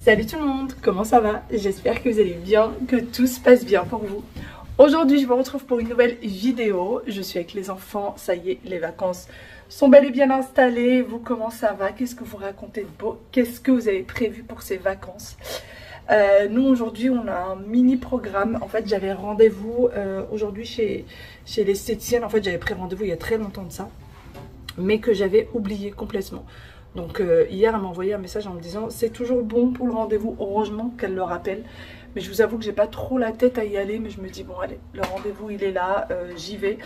Salut tout le monde, comment ça va? J'espère que vous allez bien, que tout se passe bien pour vous. Aujourd'hui je vous retrouve pour une nouvelle vidéo. Je suis avec les enfants, ça y est, les vacances sont bel et bien installées. Vous, comment ça va? Qu'est-ce que vous racontez de beau? Qu'est-ce que vous avez prévu pour ces vacances? Nous aujourd'hui on a un mini programme. En fait j'avais rendez-vous aujourd'hui chez l'esthéticienne. En fait j'avais pris rendez-vous il y a très longtemps de ça, mais que j'avais oublié complètement. Donc hier elle m'a envoyé un message en me disant c'est toujours bon pour le rendez-vous, heureusement qu'elle le rappelle. Mais je vous avoue que j'ai pas trop la tête à y aller, mais je me dis bon allez, le rendez-vous il est là, j'y vais.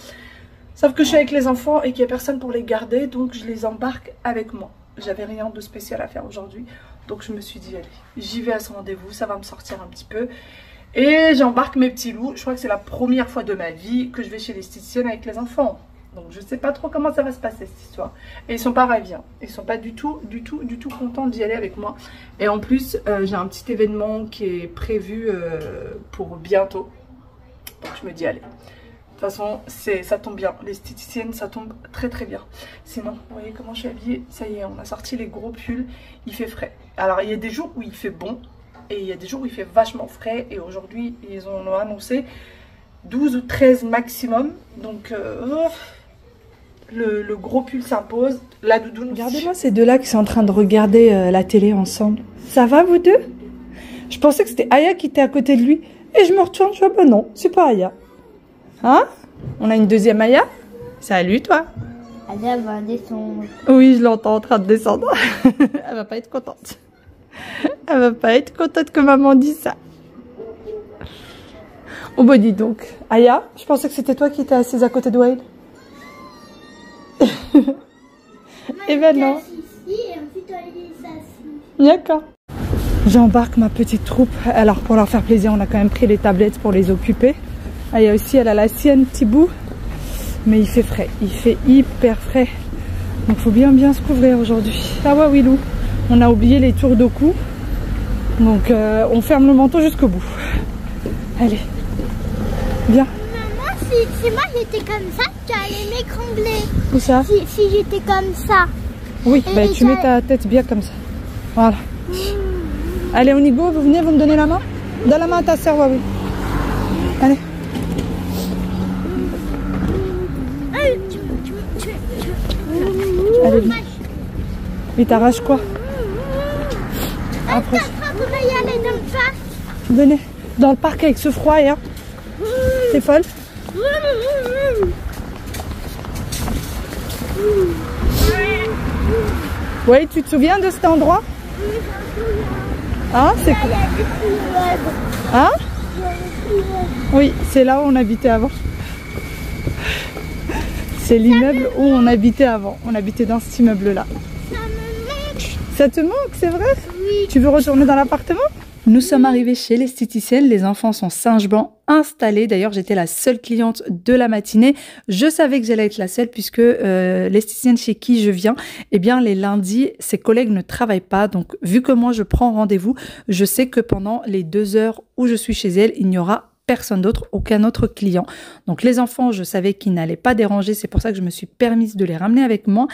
Sauf que je suis avec les enfants et qu'il n'y a personne pour les garder, donc je les embarque avec moi. J'avais rien de spécial à faire aujourd'hui, donc je me suis dit allez, j'y vais à ce rendez-vous, ça va me sortir un petit peu. Et j'embarque mes petits loups. Je crois que c'est la première fois de ma vie que je vais chez l'esthéticienne avec les enfants. Donc je sais pas trop comment ça va se passer cette histoire. Et ils sont pas ravis, hein. Ils sont pas du tout contents d'y aller avec moi. Et en plus j'ai un petit événement qui est prévu pour bientôt. Donc je me dis allez. De toute façon ça tombe bien. L'esthéticienne ça tombe très bien. Sinon vous voyez comment je suis habillée. Ça y est, on a sorti les gros pulls. Il fait frais. Alors il y a des jours où il fait bon. Et il y a des jours où il fait vachement frais. Et aujourd'hui ils ont annoncé 12 ou 13 maximum. Donc le gros pull s'impose, la doudoune. Regardez-moi ces deux-là qui sont en train de regarder la télé ensemble. Ça va vous deux? Je pensais que c'était Aya qui était à côté de lui. Et je me retourne, je vois, ben non, c'est pas Aya. Hein? On a une deuxième Aya? Salut toi. Aya va descendre. Oui, je l'entends en train de descendre. Elle va pas être contente. Elle va pas être contente que maman dise ça. Oh bah dis donc. Aya, je pensais que c'était toi qui étais assise à côté de Wade. Et ben non. D'accord. J'embarque ma petite troupe. Alors pour leur faire plaisir, on a quand même pris les tablettes pour les occuper. Ah, il y a aussi, elle a la sienne, petit bout. Mais il fait frais. Il fait hyper frais. Donc faut bien se couvrir aujourd'hui. Ah ouais, Willou. On a oublié les tours de cou. Donc on ferme le manteau jusqu'au bout. Allez. Bien. Maman, si moi j'étais comme ça, tu allais m'étrangler. Où ça? Si j'étais comme ça. Oui, bah, tu mets ta tête bien comme ça. Voilà. Allez, on y go, vous venez, vous me donnez la main? Donne la main à ta sœur, oui. Allez. Allez, viens. Il t'arrache quoi? Après. On va y aller dans le parc. Venez, dans le parc avec ce froid, hein. T'es folle? Oui, tu te souviens de cet endroit? Hein? C'est quoi? Hein? Oui, c'est là où on habitait avant. C'est l'immeuble où on habitait avant. On habitait dans cet immeuble-là. Ça me manque. Ça te manque, c'est vrai? Oui. Tu veux retourner dans l'appartement? Nous sommes arrivés chez l'esthéticienne, les enfants sont singe-blancs installés. D'ailleurs, j'étais la seule cliente de la matinée. Je savais que j'allais être la seule puisque l'esthéticienne chez qui je viens, eh bien les lundis, ses collègues ne travaillent pas. Donc, vu que moi, je prends rendez-vous, je sais que pendant les 2 heures où je suis chez elle, il n'y aura personne d'autre, aucun autre client. Donc les enfants, je savais qu'ils n'allaient pas déranger, c'est pour ça que je me suis permise de les ramener avec moi.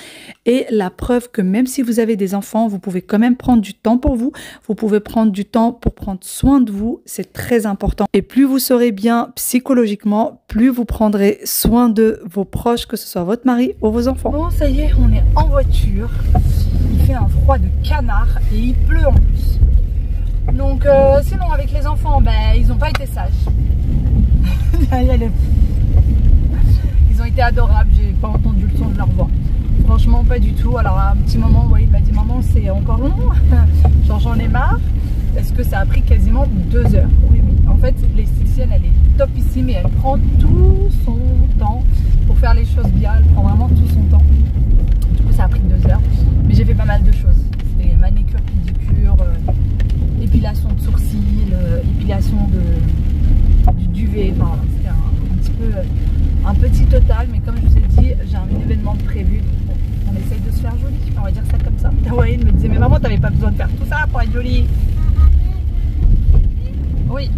Et la preuve que même si vous avez des enfants, vous pouvez quand même prendre du temps pour vous. Vous pouvez prendre du temps pour prendre soin de vous, c'est très important. Et plus vous serez bien psychologiquement, plus vous prendrez soin de vos proches, que ce soit votre mari ou vos enfants. Bon, ça y est, on est en voiture. Il fait un froid de canard et il pleut en plus. Donc sinon avec les enfants, ben, ils n'ont pas été sages. Ils ont été adorables, j'ai pas entendu le son de leur voix. Franchement pas du tout. Alors à un petit moment, ouais, il m'a dit maman c'est encore long, genre j'en ai marre. Parce que ça a pris quasiment 2 heures. Oui. En fait l'esthéticienne elle est topissime et elle prend tout son temps pour faire les choses bien. Elle prend vraiment tout son temps. Du coup ça a pris 2 heures. Mais j'ai fait pas mal de choses. C'était manicure, pédicure, épilation de sourcils, épilation du duvet. Enfin c'était un petit peu un petit total. Mais comme je vous ai dit, j'ai un événement prévu. Bon, on essaye de se faire joli, on va dire ça comme ça. Tawaïn me disait mais maman t'avais pas besoin de faire tout ça pour être jolie. Oui.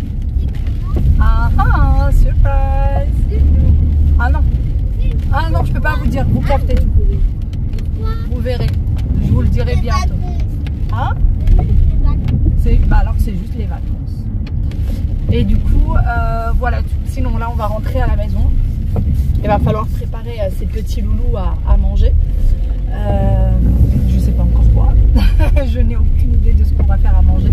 Ah ah, surprise. Ah non. Ah non, je peux pas vous dire, vous captez tout. Vous verrez. Je vous le dirai bientôt. Hein? C'est alors c'est juste les vacances. Et du coup, voilà, sinon là on va rentrer à la maison. Il va falloir préparer ces petits loulous à manger. Je sais pas encore quoi. Je n'ai aucune idée de ce qu'on va faire à manger.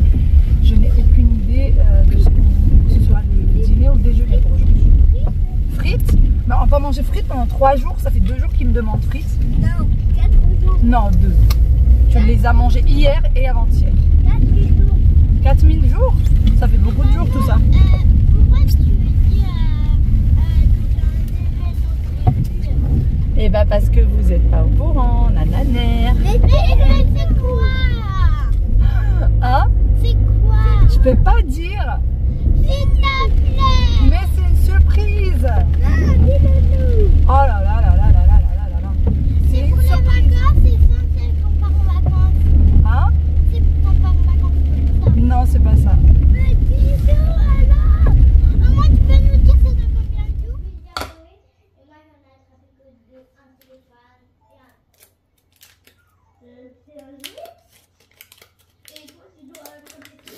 Je n'ai aucune idée de que ce soit le dîner ou le déjeuner pour aujourd'hui. Frites? Mais on va pas manger frites pendant 3 jours. Ça fait 2 jours qu'ils me demandent frites. Non, 4 jours. Non, 2. Tu les as mangées hier et avant-hier. 4000 jours. 4000 jours? Ça fait beaucoup de jours tout ça. Pourquoi tu dis Et bah parce que vous n'êtes pas au courant, nananère. Mais c'est quoi? Hein? C'est quoi? Je peux pas dire. S'il te plaît. Mais c'est une surprise. Ah, dis-le-nous. Oh là là là là là là là là là. C'est Pour une les surprise. vacances, c'est censé qu'on part en vacances. Hein? C'est pour qu'on part en vacances comme ça. Non, c'est pas ça. Mais dis-nous alors. Moi, tu peux nous dire c'est de combien de jours? Et moi, j'en ai attrapé que un téléphone et un livre. Et toi, tu dois attraper tout.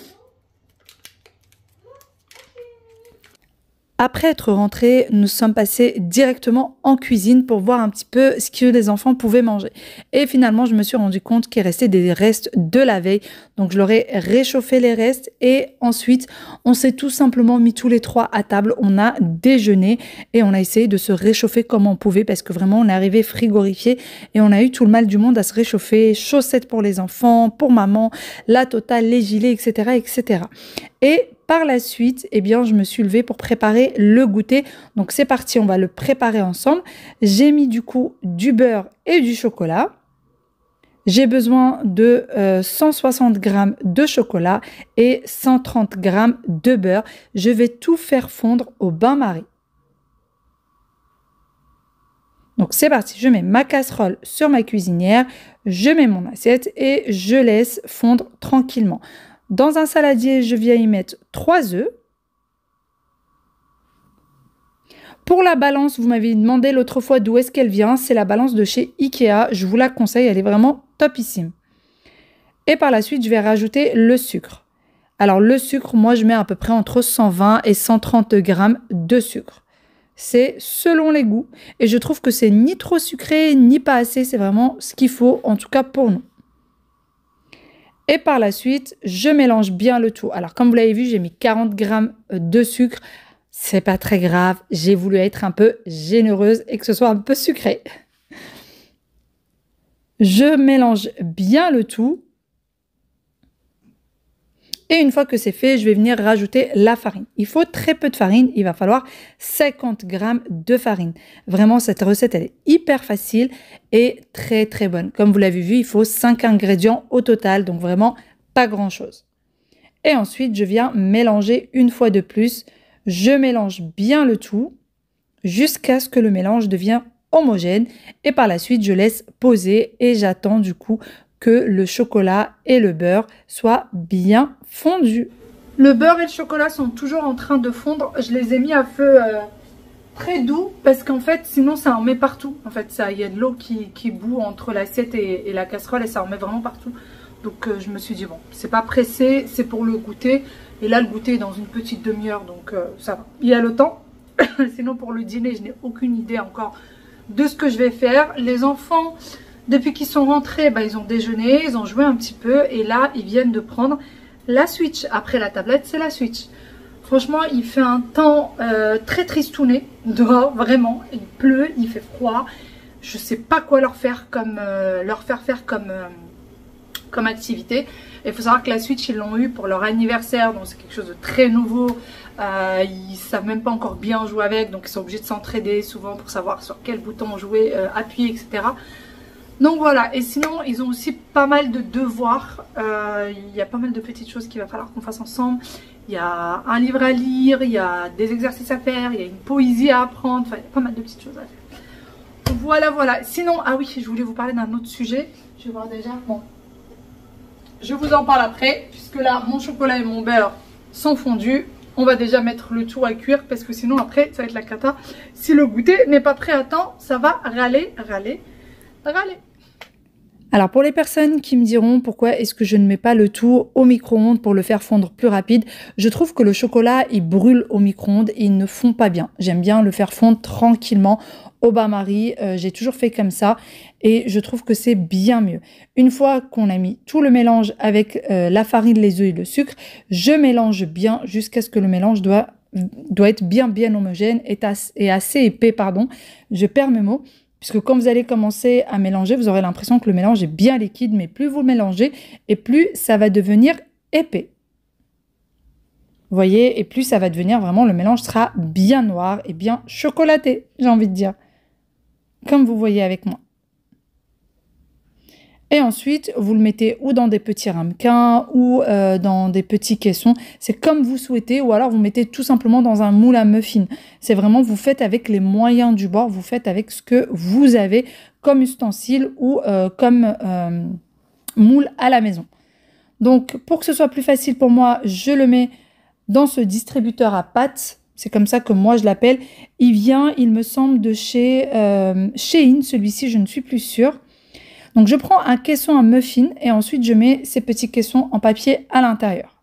Après être rentrés, nous sommes passés directement en cuisine pour voir un petit peu ce que les enfants pouvaient manger. Et finalement, je me suis rendu compte qu'il restait des restes de la veille. Donc, je leur ai réchauffé les restes et ensuite, on s'est tout simplement mis tous les 3 à table. On a déjeuné et on a essayé de se réchauffer comme on pouvait parce que vraiment, on est arrivé frigorifié et on a eu tout le mal du monde à se réchauffer. Chaussettes pour les enfants, pour maman, la totale, les gilets, etc., etc. Et par la suite, eh bien, je me suis levée pour préparer le goûter. Donc, c'est parti, on va le préparer ensemble. J'ai mis du coup du beurre et du chocolat. J'ai besoin de 160 g de chocolat et 130 g de beurre. Je vais tout faire fondre au bain-marie. Donc, c'est parti. Je mets ma casserole sur ma cuisinière. Je mets mon assiette et je laisse fondre tranquillement. Dans un saladier, je viens y mettre 3 œufs. Pour la balance, vous m'avez demandé l'autre fois d'où est-ce qu'elle vient. C'est la balance de chez Ikea. Je vous la conseille, elle est vraiment topissime. Et par la suite, je vais rajouter le sucre. Alors le sucre, moi je mets à peu près entre 120 et 130 g de sucre. C'est selon les goûts. Et je trouve que c'est ni trop sucré, ni pas assez. C'est vraiment ce qu'il faut, en tout cas pour nous. Et par la suite, je mélange bien le tout. Alors, comme vous l'avez vu, j'ai mis 40 g de sucre. C'est pas très grave. J'ai voulu être un peu généreuse et que ce soit un peu sucré. Je mélange bien le tout. Et une fois que c'est fait, je vais venir rajouter la farine. Il faut très peu de farine. Il va falloir 50 g de farine. Vraiment, cette recette, elle est hyper facile et très, très bonne. Comme vous l'avez vu, il faut 5 ingrédients au total. Donc, vraiment, pas grand-chose. Et ensuite, je viens mélanger une fois de plus. Je mélange bien le tout jusqu'à ce que le mélange devienne homogène. Et par la suite, je laisse poser et j'attends du coup que le chocolat et le beurre soient bien fondus. Le beurre et le chocolat sont toujours en train de fondre. Je les ai mis à feu très doux parce qu'en fait, sinon ça en met partout. En fait, il y a de l'eau qui bout entre l'assiette et la casserole et ça en met vraiment partout. Donc je me suis dit, bon, c'est pas pressé, c'est pour le goûter. Et là, le goûter est dans une petite demi-heure, donc ça va. Il y a le temps. Sinon, pour le dîner, je n'ai aucune idée encore de ce que je vais faire. Les enfants... Depuis qu'ils sont rentrés, ils ont déjeuné, ils ont joué un petit peu et là, ils viennent de prendre la Switch. Après la tablette, c'est la Switch. Franchement, il fait un temps très tristouné dehors, vraiment. Il pleut, il fait froid. Je ne sais pas quoi leur faire faire comme activité. Il faut savoir que la Switch, ils l'ont eu pour leur anniversaire, donc c'est quelque chose de très nouveau. Ils ne savent même pas encore bien jouer avec, donc ils sont obligés de s'entraider souvent pour savoir sur quel bouton jouer, appuyer, etc. Donc voilà, et sinon ils ont aussi pas mal de devoirs, il y a pas mal de petites choses qu'il va falloir qu'on fasse ensemble. Il y a un livre à lire, il y a des exercices à faire, il y a une poésie à apprendre, enfin il y a pas mal de petites choses à faire. Voilà, voilà. Sinon, ah oui, je voulais vous parler d'un autre sujet, je vais voir déjà, bon. Je vous en parle après, puisque là mon chocolat et mon beurre sont fondus. On va déjà mettre le tout à cuire parce que sinon après ça va être la cata. Si le goûter n'est pas prêt à temps, ça va râler. Alors pour les personnes qui me diront pourquoi est-ce que je ne mets pas le tout au micro-ondes pour le faire fondre plus rapide, je trouve que le chocolat il brûle au micro-ondes et il ne fond pas bien. J'aime bien le faire fondre tranquillement au bain-marie, j'ai toujours fait comme ça et je trouve que c'est bien mieux. Une fois qu'on a mis tout le mélange avec la farine, les œufs et le sucre, je mélange bien jusqu'à ce que le mélange doit être bien homogène et assez épais, pardon, je perds mes mots. Puisque quand vous allez commencer à mélanger, vous aurez l'impression que le mélange est bien liquide, mais plus vous le mélangez, et plus ça va devenir épais. Vous voyez, et plus ça va devenir vraiment, le mélange sera bien noir et bien chocolaté, j'ai envie de dire. Comme vous voyez avec moi. Et ensuite, vous le mettez ou dans des petits ramequins ou dans des petits caissons. C'est comme vous souhaitez. Ou alors, vous mettez tout simplement dans un moule à muffins. C'est vraiment, vous faites avec les moyens du bord. Vous faites avec ce que vous avez comme ustensile ou comme moule à la maison. Donc, pour que ce soit plus facile pour moi, je le mets dans ce distributeur à pâtes. C'est comme ça que moi, je l'appelle. Il vient, il me semble, de chez Shein. Celui-ci, je ne suis plus sûre. Donc, je prends un caisson à muffins et ensuite, je mets ces petits caissons en papier à l'intérieur.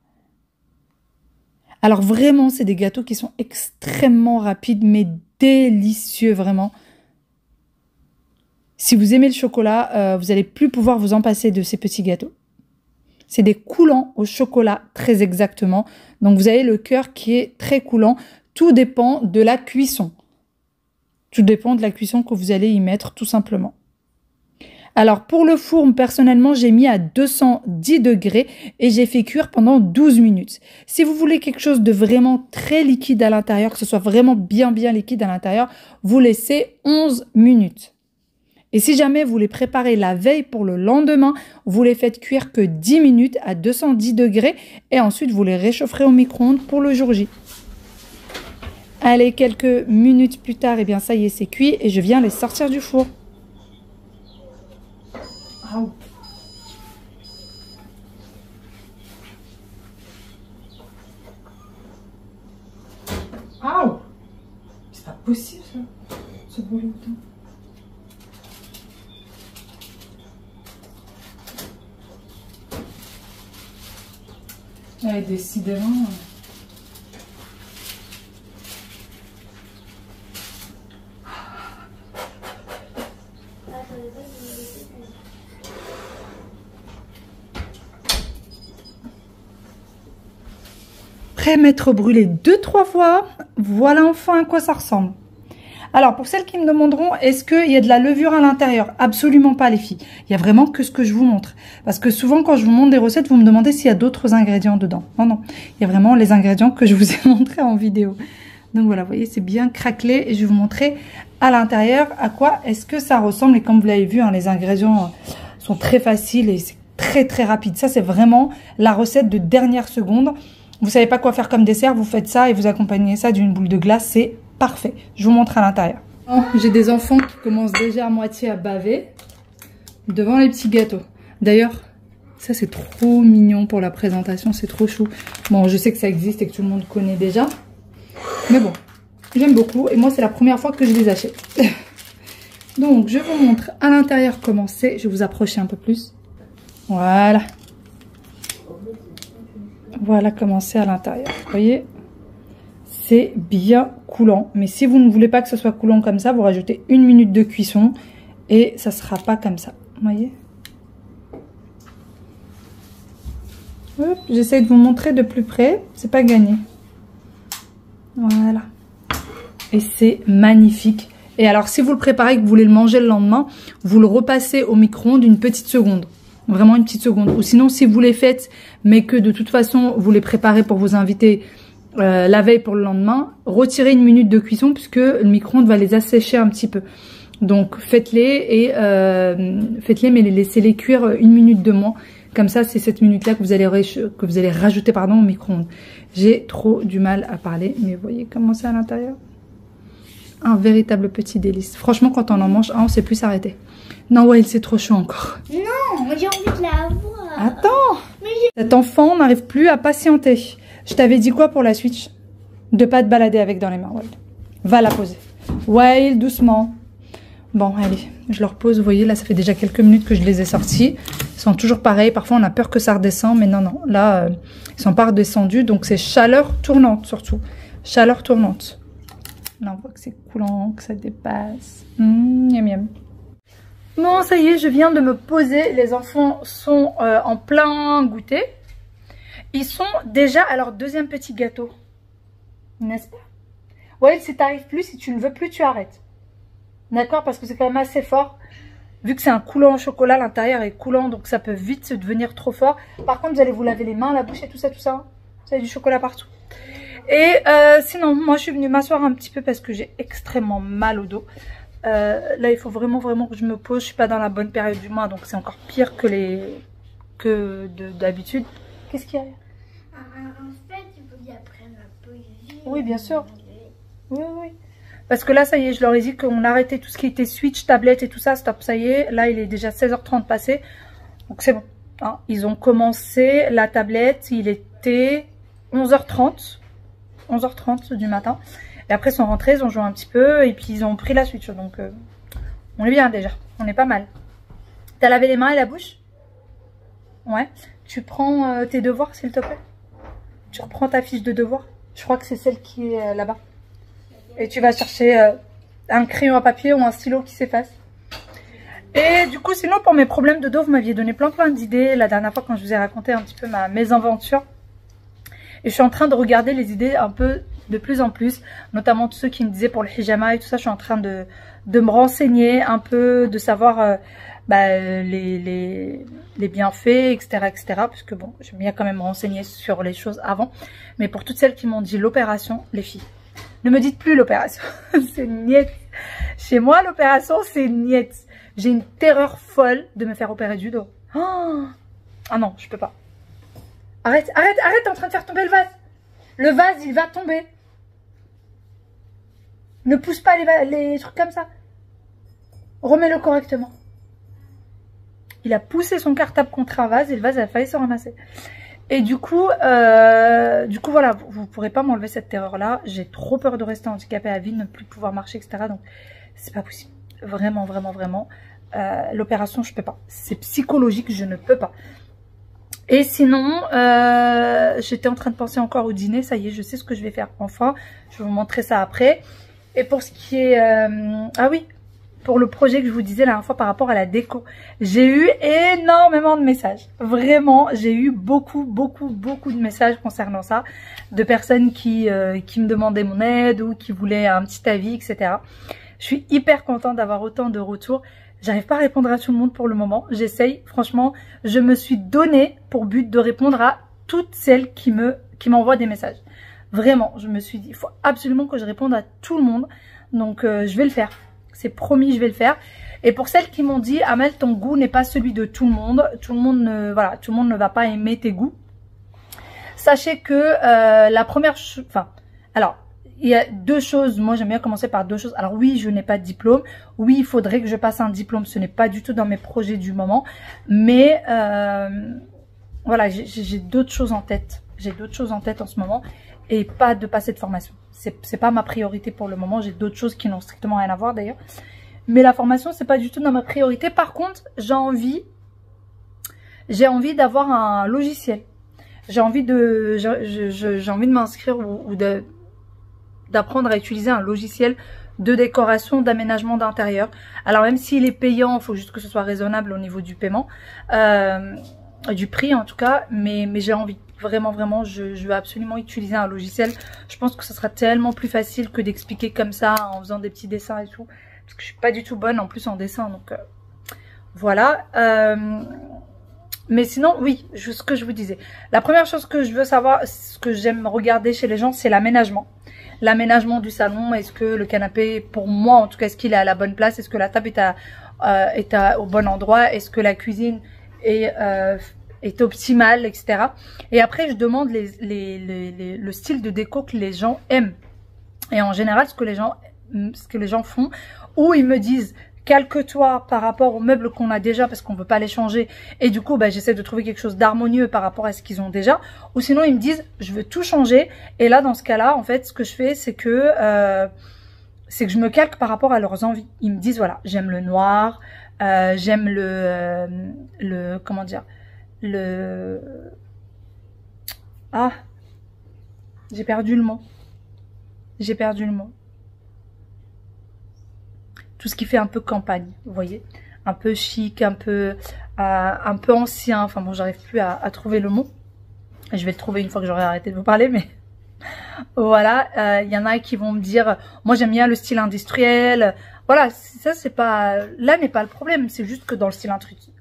Alors, vraiment, c'est des gâteaux qui sont extrêmement rapides, mais délicieux, vraiment. Si vous aimez le chocolat, vous n'allez plus pouvoir vous en passer de ces petits gâteaux. C'est des coulants au chocolat, très exactement. Donc, vous avez le cœur qui est très coulant. Tout dépend de la cuisson. Tout dépend de la cuisson que vous allez y mettre, tout simplement. Alors, pour le four, personnellement, j'ai mis à 210 degrés et j'ai fait cuire pendant 12 minutes. Si vous voulez quelque chose de vraiment très liquide à l'intérieur, que ce soit vraiment bien liquide à l'intérieur, vous laissez 11 minutes. Et si jamais vous les préparez la veille pour le lendemain, vous les faites cuire que 10 minutes à 210 degrés et ensuite vous les réchaufferez au micro-ondes pour le jour J. Allez, quelques minutes plus tard, eh bien ça y est, c'est cuit et je viens les sortir du four. Oh. Oh. C'est pas possible ça, ce brûler autant. Ouais, décidément. Après m'être brûlé 2-3 fois, voilà enfin à quoi ça ressemble. Alors, pour celles qui me demanderont, est-ce qu'il y a de la levure à l'intérieur? Absolument pas, les filles. Il y a vraiment que ce que je vous montre. Parce que souvent, quand je vous montre des recettes, vous me demandez s'il y a d'autres ingrédients dedans. Non. Il y a vraiment les ingrédients que je vous ai montrés en vidéo. Donc voilà, vous voyez, c'est bien craquelé. Et je vais vous montrer à l'intérieur à quoi est-ce que ça ressemble. Et comme vous l'avez vu, hein, les ingrédients sont très faciles et c'est très rapide. Ça, c'est vraiment la recette de dernière seconde. Vous savez pas quoi faire comme dessert, vous faites ça et vous accompagnez ça d'une boule de glace. C'est parfait. Je vous montre à l'intérieur. J'ai des enfants qui commencent déjà à moitié à baver devant les petits gâteaux. D'ailleurs, ça c'est trop mignon pour la présentation, c'est trop chou. Bon, je sais que ça existe et que tout le monde connaît déjà. Mais bon, j'aime beaucoup et moi c'est la première fois que je les achète. Donc, je vous montre à l'intérieur comment c'est. Je vais vous approcher un peu plus. Voilà. Voilà comment c'est à l'intérieur. Vous voyez ? C'est bien coulant. Mais si vous ne voulez pas que ce soit coulant comme ça, vous rajoutez 1 minute de cuisson et ça ne sera pas comme ça. Vous voyez? J'essaie de vous montrer de plus près. C'est pas gagné. Voilà. Et c'est magnifique. Et alors, si vous le préparez et que vous voulez le manger le lendemain, vous le repassez au micro-ondes une petite seconde. Vraiment une petite seconde. Ou sinon, si vous les faites, mais que de toute façon, vous les préparez pour vos invités la veille pour le lendemain, retirez 1 minute de cuisson puisque le micro-ondes va les assécher un petit peu. Donc, faites-les mais laissez-les cuire 1 minute de moins. Comme ça, c'est cette minute-là que vous allez rajouter au micro-ondes. J'ai trop du mal à parler, mais vous voyez comment c'est à l'intérieur. Un véritable petit délice. Franchement, quand on en mange un, on ne sait plus s'arrêter. Non, ouais, c'est trop chaud encore. Non, j'ai envie de la voir. Attends. Cet enfant n'arrive plus à patienter. Je t'avais dit quoi pour la Switch? De pas te balader avec dans les mains, Wild. Va la poser. Wild, doucement. Bon, allez, je leur pose. Vous voyez, là, ça fait déjà quelques minutes que je les ai sortis. Ils sont toujours pareils. Parfois, on a peur que ça redescende, mais non, non. Là, ils sont pas redescendus. Donc, c'est chaleur tournante, surtout. Chaleur tournante. Là, on voit que c'est coulant, que ça dépasse. Miam, miam. Bon, ça y est, je viens de me poser. Les enfants sont en plein goûter. Ils sont déjà à leur deuxième petit gâteau. N'est-ce pas? Ouais, si t'arrives plus, si tu ne veux plus, tu arrêtes. D'accord? Parce que c'est quand même assez fort. Vu que c'est un coulant au chocolat, l'intérieur est coulant, donc ça peut vite se devenir trop fort. Par contre, vous allez vous laver les mains, la bouche et tout ça, tout ça. Vous avez du chocolat partout. Et sinon, moi, je suis venue m'asseoir un petit peu parce que j'ai extrêmement mal au dos. Là, il faut vraiment que je me pose. Je suis pas dans la bonne période du mois, donc c'est encore pire que d'habitude. Qu'est-ce qu'il y a? En fait, il faut dire après la poésie. Oui, bien sûr. Oui, oui. Parce que là, ça y est, je leur ai dit qu'on arrêtait tout ce qui était Switch, tablette et tout ça. Stop, ça y est. Là, il est déjà 16h30 passé. Donc, c'est bon. Hein. Ils ont commencé la tablette. Il était 11h30. 11h30 du matin. Et après, ils sont rentrés, ils ont joué un petit peu. Et puis, ils ont pris la Switch. Donc, on est bien déjà. On est pas mal. T'as lavé les mains et la bouche? Ouais. Tu prends tes devoirs, s'il te plaît? Tu reprends ta fiche de devoirs? Je crois que c'est celle qui est là-bas. Et tu vas chercher un crayon à papier ou un stylo qui s'efface. Et du coup, sinon, pour mes problèmes de dos, vous m'aviez donné plein d'idées la dernière fois quand je vous ai raconté un petit peu ma mésaventure. Et je suis en train de regarder les idées un peu de plus en plus. Notamment tous ceux qui me disaient pour le hijama et tout ça. Je suis en train de me renseigner un peu, de savoir les bienfaits, etc. Parce que bon, j'aime bien quand même me renseigner sur les choses avant. Mais pour toutes celles qui m'ont dit l'opération, les filles, ne me dites plus l'opération. C'est niette. Chez moi, l'opération, c'est niette. J'ai une terreur folle de me faire opérer du dos. Oh, ah non, je peux pas. Arrête, t'es en train de faire tomber le vase. Le vase, il va tomber. Ne pousse pas les trucs comme ça. Remets-le correctement. Il a poussé son cartable contre un vase et le vase a failli se ramasser. Et du coup voilà, vous ne pourrez pas m'enlever cette terreur-là. J'ai trop peur de rester handicapée à vie, de ne plus pouvoir marcher, etc. Donc, c'est pas possible. Vraiment. L'opération, je peux pas. C'est psychologique, je ne peux pas. Et sinon, j'étais en train de penser encore au dîner. Ça y est, je sais ce que je vais faire. Enfin, je vais vous montrer ça après. Et pour ce qui est... ah oui, pour le projet que je vous disais la dernière fois par rapport à la déco. J'ai eu énormément de messages. Vraiment, j'ai eu beaucoup de messages concernant ça. De personnes qui me demandaient mon aide ou qui voulaient un petit avis, etc. Je suis hyper contente d'avoir autant de retours. J'arrive pas à répondre à tout le monde pour le moment. J'essaye. Franchement, je me suis donné pour but de répondre à toutes celles qui m'envoient des messages. Vraiment, je me suis dit, il faut absolument que je réponde à tout le monde. Donc, je vais le faire. C'est promis, je vais le faire. Et pour celles qui m'ont dit, Amel, ton goût n'est pas celui de tout le monde. Tout le monde ne va pas aimer tes goûts. Sachez que la première chose... Enfin, alors, il y a deux choses. Moi, j'aime bien commencer par deux choses. Alors oui, je n'ai pas de diplôme. Oui, il faudrait que je passe un diplôme. Ce n'est pas du tout dans mes projets du moment. Mais voilà, j'ai d'autres choses en tête. J'ai d'autres choses en tête en ce moment. Et pas de passer de formation. C'est pas ma priorité pour le moment. J'ai d'autres choses qui n'ont strictement rien à voir d'ailleurs. Mais la formation, c'est pas du tout dans ma priorité. Par contre, j'ai envie d'avoir un logiciel. J'ai envie de m'inscrire ou d'apprendre à utiliser un logiciel de décoration, d'aménagement d'intérieur. Alors même s'il est payant, il faut juste que ce soit raisonnable au niveau du paiement, du prix en tout cas, mais j'ai envie. Vraiment, je veux absolument utiliser un logiciel. Je pense que ce sera tellement plus facile que d'expliquer comme ça en faisant des petits dessins et tout. Parce que je suis pas du tout bonne en plus en dessin, donc voilà. Mais sinon, oui, ce que je vous disais. La première chose que je veux savoir, ce que j'aime regarder chez les gens, c'est l'aménagement. L'aménagement du salon. Est-ce que le canapé, pour moi en tout cas, est-ce qu'il est à la bonne place? Est-ce que la table est au bon endroit? Est-ce que la cuisine est optimale, etc. Et après, je demande le style de déco que les gens aiment. Et en général, ce que les gens font, ou ils me disent... calque-toi par rapport aux meubles qu'on a déjà parce qu'on ne veut pas les changer. Et du coup, j'essaie de trouver quelque chose d'harmonieux par rapport à ce qu'ils ont déjà. Ou sinon, ils me disent, je veux tout changer. Et là, dans ce cas-là, en fait, ce que je fais, c'est que c'est que je me calque par rapport à leurs envies. Ils me disent, voilà, j'aime le noir, j'aime comment dire, ah, j'ai perdu le mot. J'ai perdu le mot. Tout ce qui fait un peu campagne, vous voyez, un peu chic, un peu ancien. Enfin bon, j'arrive plus à trouver le mot. Je vais le trouver une fois que j'aurai arrêté de vous parler, mais voilà. Il y en a qui vont me dire, moi j'aime bien le style industriel. Voilà, ça c'est pas, là n'est pas le problème. C'est juste que dans le style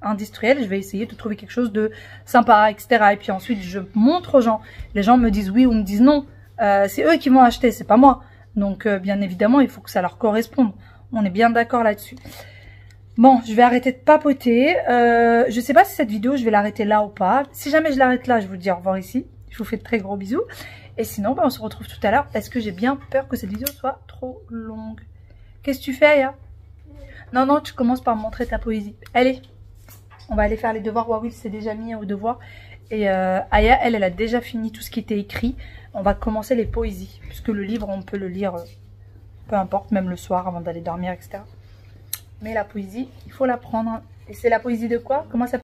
industriel, je vais essayer de trouver quelque chose de sympa, etc. Et puis ensuite, je montre aux gens. Les gens me disent oui ou me disent non. C'est eux qui vont acheter, c'est pas moi. Donc bien évidemment, il faut que ça leur corresponde. On est bien d'accord là-dessus. Bon, je vais arrêter de papoter. Je sais pas si cette vidéo, je vais l'arrêter là ou pas. Si jamais je l'arrête là, je vous dis au revoir ici. Je vous fais de très gros bisous. Et sinon, on se retrouve tout à l'heure. Parce que j'ai bien peur que cette vidéo soit trop longue. Qu'est-ce que tu fais, Aya? Non, non, tu commences par me montrer ta poésie. Allez, on va aller faire les devoirs. Wawil s'est déjà mis aux devoirs. Et Aya, elle a déjà fini tout ce qui était écrit. On va commencer les poésies. Puisque le livre, on peut le lire... peu importe, même le soir avant d'aller dormir, etc. Mais la poésie, il faut l'apprendre. Et c'est la poésie de quoi? Comment ça s'appelle?